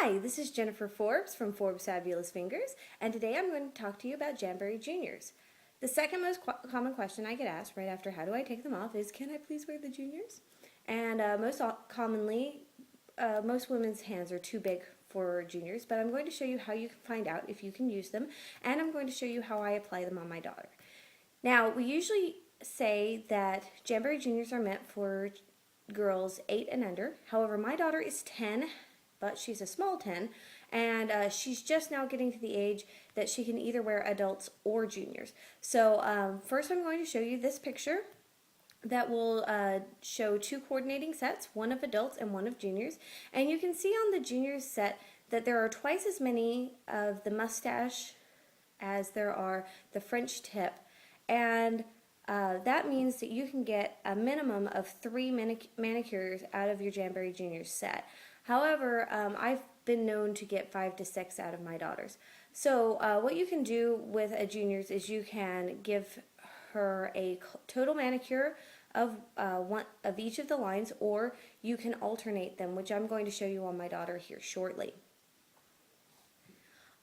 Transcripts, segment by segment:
Hi, this is Jennifer Forbes from Forbes Fabulous Fingers, and today I'm going to talk to you about Jamberry Juniors. The second most common question I get asked right after how do I take them off is, can I please wear the juniors? And most commonly, most women's hands are too big for juniors, but I'm going to show you how you can find out if you can use them, and I'm going to show you how I apply them on my daughter. Now, we usually say that Jamberry Juniors are meant for girls 8 and under. However, my daughter is 10, but she's a small 10, and she's just now getting to the age that she can either wear adults or juniors. So first I'm going to show you this picture that will show two coordinating sets, one of adults and one of juniors. And you can see on the juniors set that there are twice as many of the mustache as there are the French tip. And that means that you can get a minimum of 3 manicures out of your Jamberry Juniors set. However, I've been known to get 5 to 6 out of my daughters. So what you can do with a juniors is you can give her a total manicure of one of each of the lines, or you can alternate them, which I'm going to show you on my daughter here shortly.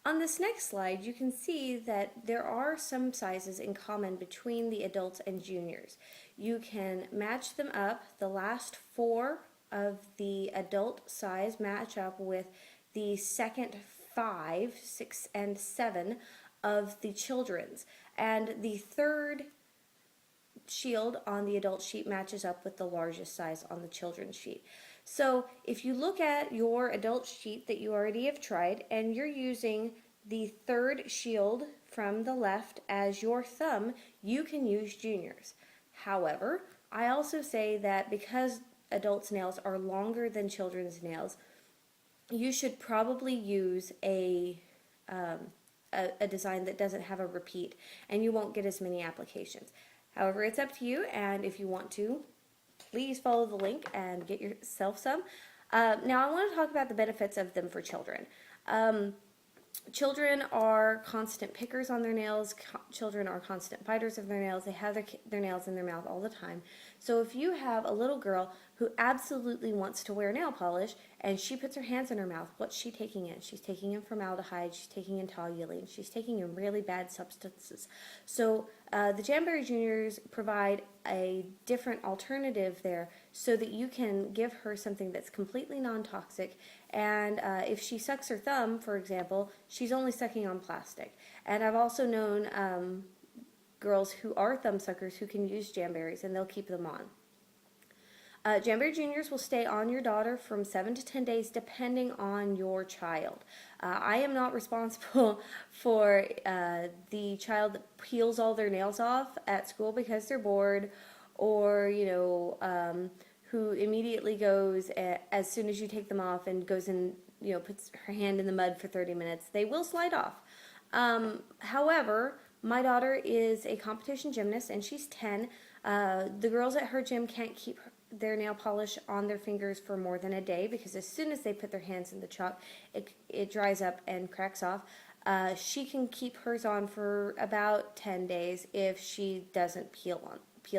On this next slide, you can see that there are some sizes in common between the adults and juniors. You can match them up. The last 4 of the adult size match up with the second 5, 6, and 7 of the children's. And the third shield on the adult sheet matches up with the largest size on the children's sheet. So if you look at your adult sheet that you already have tried and you're using the third shield from the left as your thumb, you can use juniors. However, I also say that because adults' nails are longer than children's nails, you should probably use a design that doesn't have a repeat, and you won't get as many applications. However, it's up to you, and if you want to, please follow the link and get yourself some. Now, I want to talk about the benefits of them for children. Children are constant pickers on their nails. Children are constant biters of their nails. They have their nails in their mouth all the time. So if you have a little girl who absolutely wants to wear nail polish and she puts her hands in her mouth, what's she taking in? She's taking in formaldehyde, she's taking in toluene, she's taking in really bad substances. So the Jamberry Juniors provide a different alternative there so that you can give her something that's completely non-toxic, and if she sucks her thumb, for example, she's only sucking on plastic. And I've also known girls who are thumb suckers who can use Jamberries, and they'll keep them on. Jamberry Juniors will stay on your daughter from 7 to 10 days depending on your child. I am not responsible for the child that peels all their nails off at school because they're bored, or who immediately goes as soon as you take them off and goes and puts her hand in the mud for 30 minutes. They will slide off. However, my daughter is a competition gymnast and she's 10. The girls at her gym can't keep their nail polish on their fingers for more than a day because as soon as they put their hands in the chalk, it dries up and cracks off. She can keep hers on for about 10 days if she doesn't peel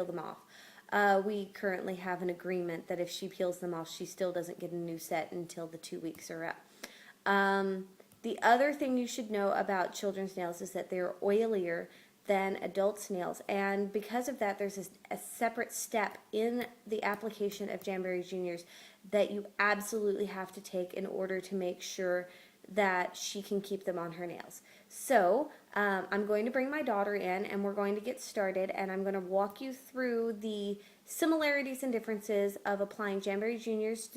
them off. We currently have an agreement that if she peels them off, she still doesn't get a new set until the 2 weeks are up. The other thing you should know about children's nails is that they're oilier than adults' nails, and because of that, there's a separate step in the application of Jamberry Juniors that you absolutely have to take in order to make sure that she can keep them on her nails. So I'm going to bring my daughter in and we're going to get started, and I'm going to walk you through the similarities and differences of applying Jamberry Juniors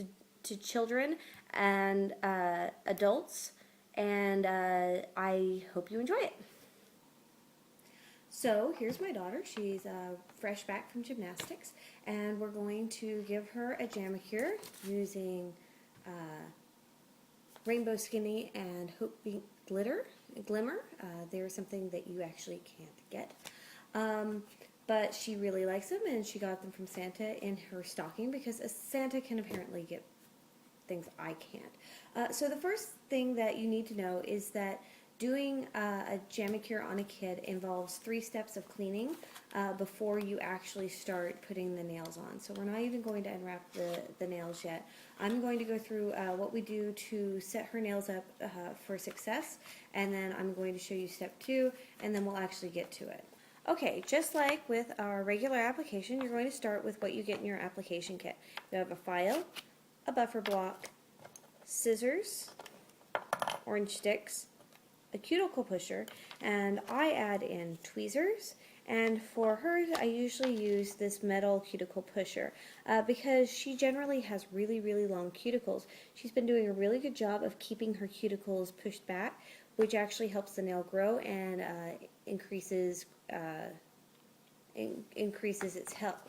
to children and adults, and I hope you enjoy it. So here's my daughter. She's fresh back from gymnastics, and we're going to give her a Jamacure using Rainbow Skinny and Hope Beat Glimmer. They're something that you actually can't get. But she really likes them, and she got them from Santa in her stocking because a Santa can apparently get things I can't. So the first thing that you need to know is that doing a Jamicure on a kid involves 3 steps of cleaning before you actually start putting the nails on. So we're not even going to unwrap the nails yet. I'm going to go through what we do to set her nails up for success, and then I'm going to show you step 2, and then we'll actually get to it. Okay, just like with our regular application, you're going to start with what you get in your application kit. You have a file, a buffer block, scissors, orange sticks, a cuticle pusher, and I add in tweezers. And for hers, I usually use this metal cuticle pusher because she generally has really, really long cuticles. She's been doing a really good job of keeping her cuticles pushed back, which actually helps the nail grow and increases its health.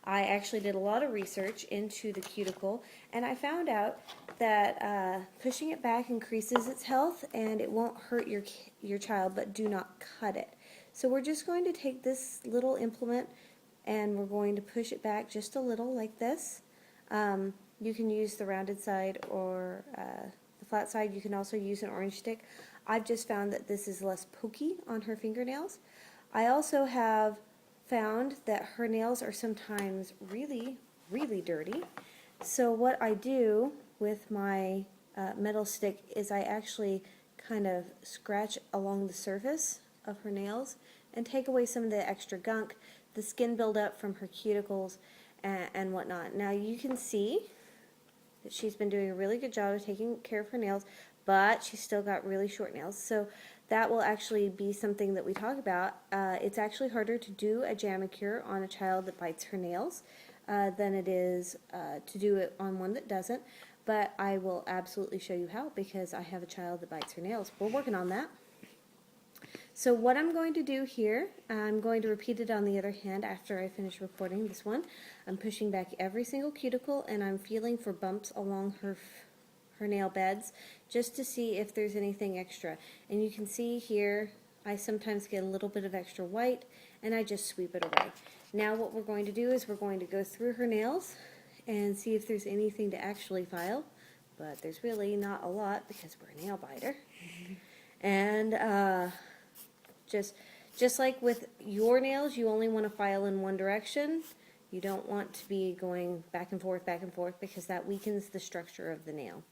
I actually did a lot of research into the cuticle, and I found out that pushing it back increases its health, and it won't hurt your child, but do not cut it. So we're just going to take this little implement, and we're going to push it back just a little like this. You can use the rounded side or the flat side. You can also use an orange stick. I've just found that this is less pokey on her fingernails. I also have found that her nails are sometimes really, really dirty. So what I do with my metal stick is I actually kind of scratch along the surface of her nails and take away some of the extra gunk, the skin buildup from her cuticles and whatnot. Now you can see that she's been doing a really good job of taking care of her nails, but she's still got really short nails. So that will actually be something that we talk about. It's actually harder to do a Jamicure on a child that bites her nails than it is to do it on one that doesn't. But I will absolutely show you how, because I have a child that bites her nails. We're working on that. So what I'm going to do here, I'm going to repeat it on the other hand after I finish recording this one. I'm pushing back every single cuticle, and I'm feeling for bumps along her nail beds just to see if there's anything extra. And you can see here I sometimes get a little bit of extra white, and I just sweep it away. Now what we're going to do is we're going to go through her nails and see if there's anything to actually file, but there's really not a lot because we're a nail biter. And just like with your nails, you only want to file in one direction. You don't want to be going back and forth, because that weakens the structure of the nail.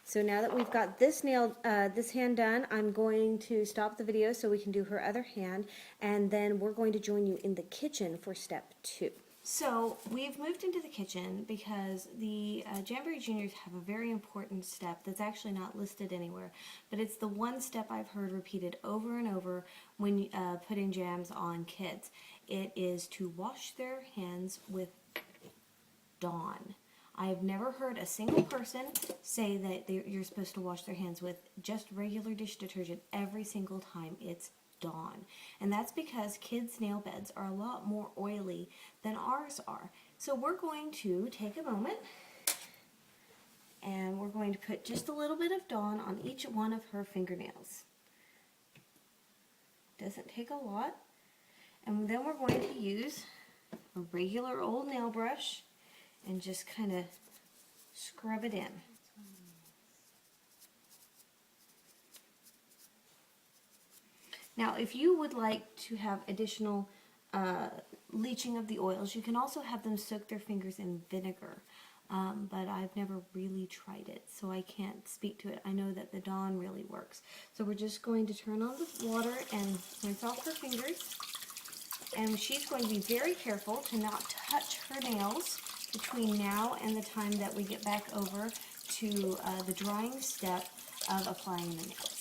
So now that we've got this hand done, I'm going to stop the video so we can do her other hand, and then we're going to join you in the kitchen for step 2. So we've moved into the kitchen because the Jamberry Juniors have a very important step that's actually not listed anywhere, but it's the one step I've heard repeated over and over when putting jams on kids. It is to wash their hands with Dawn. I've never heard a single person say that you're supposed to wash their hands with just regular dish detergent every single time it's Dawn. And that's because kids' nail beds are a lot more oily than ours are. So we're going to take a moment and we're going to put just a little bit of Dawn on each one of her fingernails. Doesn't take a lot. And then we're going to use a regular old nail brush and just kind of scrub it in. Now, if you would like to have additional leaching of the oils, you can also have them soak their fingers in vinegar. But I've never really tried it, so I can't speak to it. I know that the Dawn really works. So we're just going to turn on the water and rinse off her fingers. And she's going to be very careful to not touch her nails between now and the time that we get back over to the drying step of applying the nails.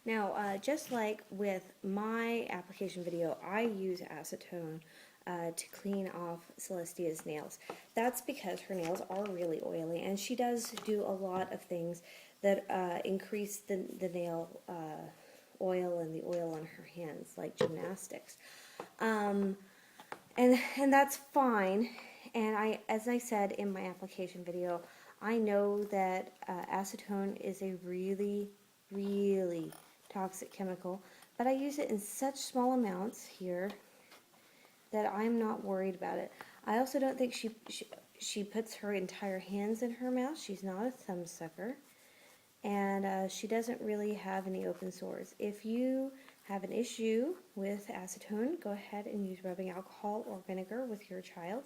Now, just like with my application video, I use acetone to clean off Celestia's nails. That's because her nails are really oily, and she does do a lot of things that increase the nail oil and the oil on her hands, like gymnastics. And that's fine. And as I said in my application video, I know that acetone is a really, really toxic chemical, but I use it in such small amounts here that I'm not worried about it. I also don't think she puts her entire hands in her mouth. She's not a thumb sucker. and she doesn't really have any open sores. If you have an issue with acetone, go ahead and use rubbing alcohol or vinegar with your child.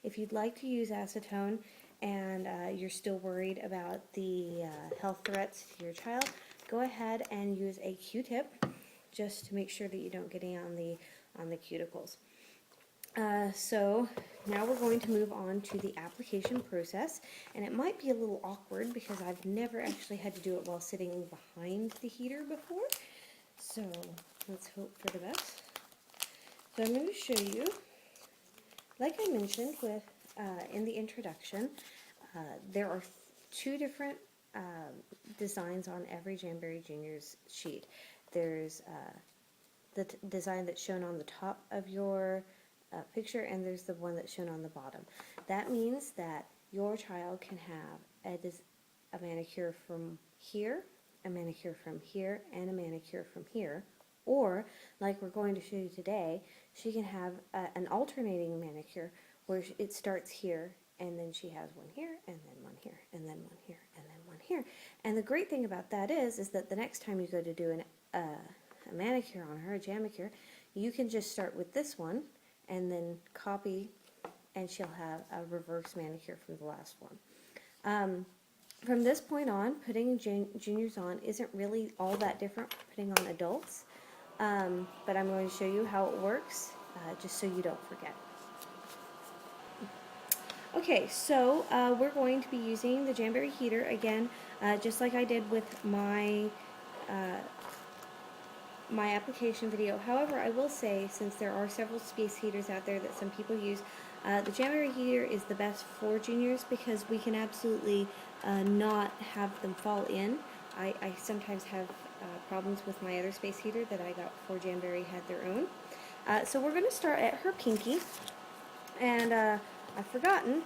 If you'd like to use acetone and you're still worried about the health threats to your child, go ahead and use a Q-tip just to make sure that you don't get any on the cuticles. So now we're going to move on to the application process, and it might be a little awkward because I've never actually had to do it while sitting behind the heater before. So let's hope for the best. So I'm going to show you, like I mentioned with in the introduction, there are two different designs on every Jamberry Juniors sheet. There's the design that's shown on the top of your picture, and there's the one that's shown on the bottom. That means that your child can have a manicure from here, a manicure from here, and a manicure from here. Or, like we're going to show you today, she can have an alternating manicure where it starts here, and then she has one here, and then one here, and then one here, and then one here. And the great thing about that is that the next time you go to do a manicure on her, a jamacure, you can just start with this one, and then copy, and she'll have a reverse manicure from the last one. From this point on, putting juniors on isn't really all that different from putting on adults, but I'm going to show you how it works, just so you don't forget. Okay, so we're going to be using the Jamberry heater again, just like I did with my my application video. However, I will say, since there are several space heaters out there that some people use, the Jamberry heater is the best for juniors because we can absolutely not have them fall in. I sometimes have problems with my other space heater that I got before Jamberry had their own. So we're going to start at her pinky, and I've forgotten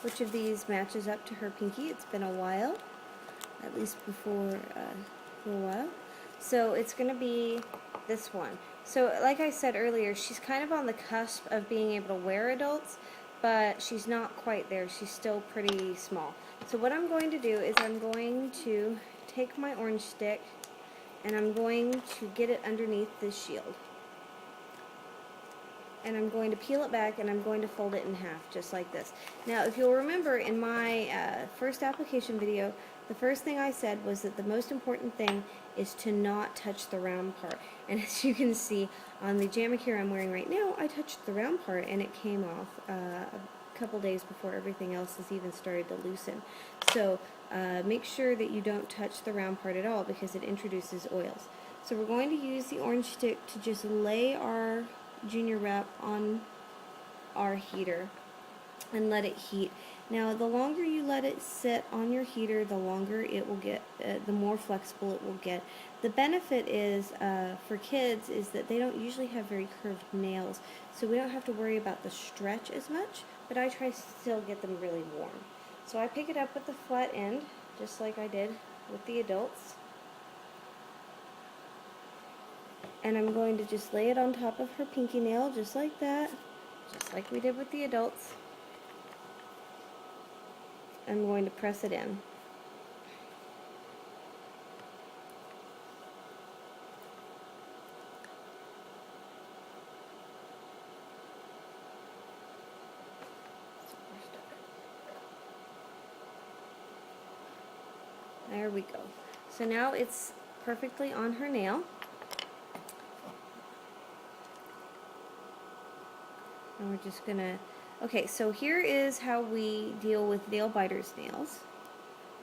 which of these matches up to her pinky. It's been a while, at least before for a while. So it's going to be this one. So like I said earlier, she's kind of on the cusp of being able to wear adults, but she's not quite there. She's still pretty small. So what I'm going to do is I'm going to take my orange stick and I'm going to get it underneath this shield. And I'm going to peel it back and I'm going to fold it in half, just like this. Now, if you'll remember in my first application video, the first thing I said was that the most important thing is to not touch the round part. And as you can see on the jamacure I'm wearing right now, I touched the round part and it came off a couple days before everything else has even started to loosen. So make sure that you don't touch the round part at all because it introduces oils. So we're going to use the orange stick to just lay our junior wrap on our heater and let it heat. Now, the longer you let it sit on your heater, the longer it will get, the more flexible it will get. The benefit is for kids is that they don't usually have very curved nails, so we don't have to worry about the stretch as much, but I try to still get them really warm. So I pick it up with the flat end, just like I did with the adults. And I'm going to just lay it on top of her pinky nail, just like that, just like we did with the adults. I'm going to press it in. There we go. So now it's perfectly on her nail. And we're just gonna, okay, so here is how we deal with nail biters' nails.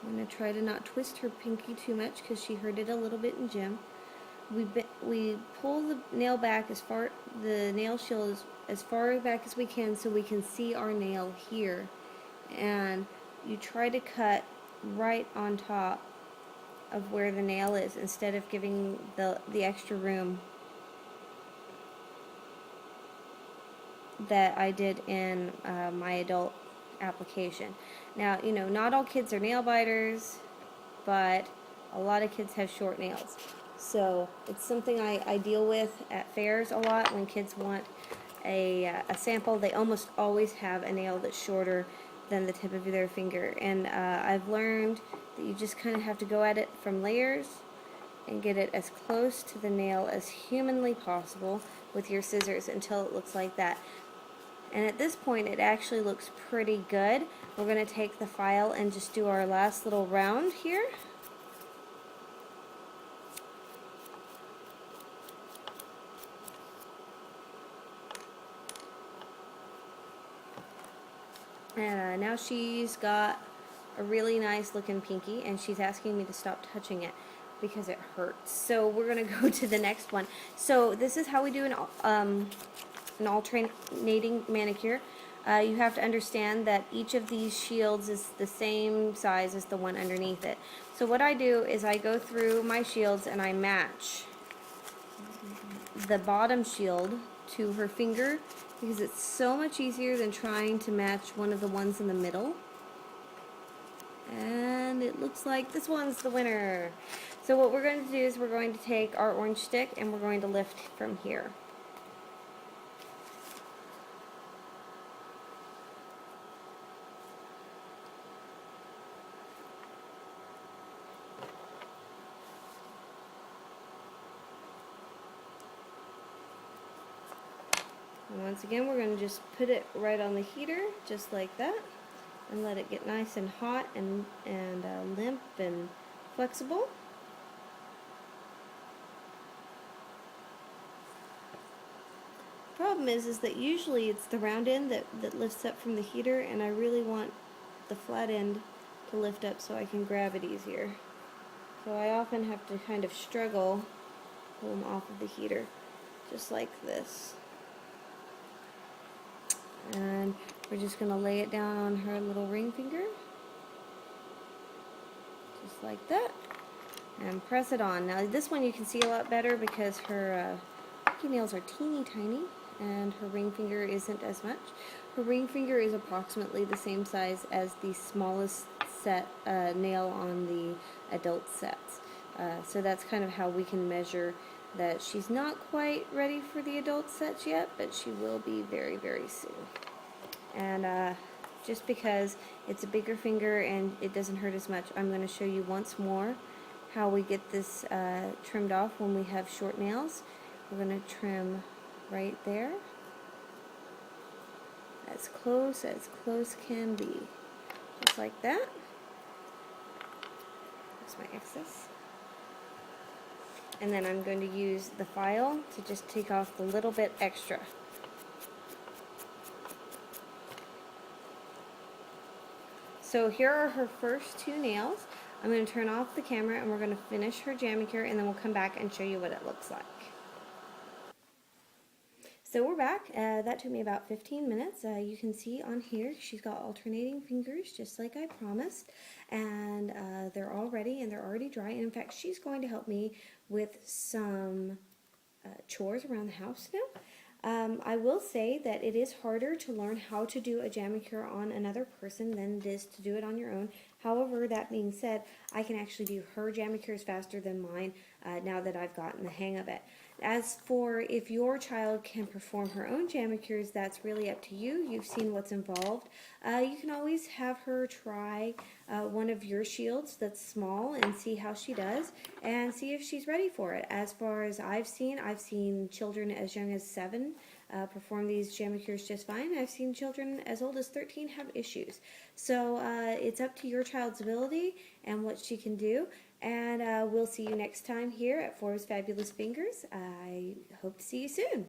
I'm gonna try to not twist her pinky too much because she hurt it a little bit in gym. We pull the nail back the nail shield as far back as we can so we can see our nail here. And you try to cut right on top of where the nail is instead of giving the extra room that I did in my adult application. Now, you know, not all kids are nail biters, but a lot of kids have short nails. So it's something I deal with at fairs a lot when kids want a sample. They almost always have a nail that's shorter than the tip of their finger. And I've learned that you just kind of have to go at it from layers and get it as close to the nail as humanly possible with your scissors until it looks like that. And at this point it actually looks pretty good. We're going to take the file and just do our last little round here. And now she's got a really nice looking pinky, and she's asking me to stop touching it because it hurts. So we're going to go to the next one. So this is how we do an alternating manicure. You have to understand that each of these shields is the same size as the one underneath it. So what I do is I go through my shields and I match the bottom shield to her finger, because it's so much easier than trying to match one of the ones in the middle. And it looks like this one's the winner. So what we're going to do is we're going to take our orange stick and we're going to lift from here. And once again, we're going to just put it right on the heater, just like that, and let it get nice and hot and limp and flexible. Problem is that usually it's the round end that lifts up from the heater, and I really want the flat end to lift up so I can grab it easier. So I often have to kind of struggle to pull them off of the heater, just like this. And we're just going to lay it down on her little ring finger, just like that, and press it on. Now this one you can see a lot better because her pinky nails are teeny tiny and her ring finger isn't as much. Her ring finger is approximately the same size as the smallest set nail on the adult sets. So that's kind of how we can measure that she's not quite ready for the adult sets yet, but she will be very, very soon. And just because it's a bigger finger and it doesn't hurt as much, I'm going to show you once more how we get this trimmed off when we have short nails. We're going to trim right there, as close can be, just like that. That's my excess. And then I'm going to use the file to just take off the little bit extra. So here are her first two nails. I'm going to turn off the camera and we're going to finish her Jamicure, and then we'll come back and show you what it looks like. So we're back. That took me about 15 minutes. You can see on here she's got alternating fingers just like I promised, and they're all ready and they're already dry. And in fact, she's going to help me with some chores around the house now. I will say that it is harder to learn how to do a Jamicure on another person than it is to do it on your own. However, that being said, I can actually do her Jamicures faster than mine now that I've gotten the hang of it. As for if your child can perform her own Jamicures, that's really up to you. You've seen what's involved. You can always have her try one of your shields that's small and see how she does and see if she's ready for it. As far as I've seen children as young as 7 perform these Jamicures just fine. I've seen children as old as 13 have issues. So it's up to your child's ability and what she can do. And we'll see you next time here at Forbes Fabulous Fingers. I hope to see you soon.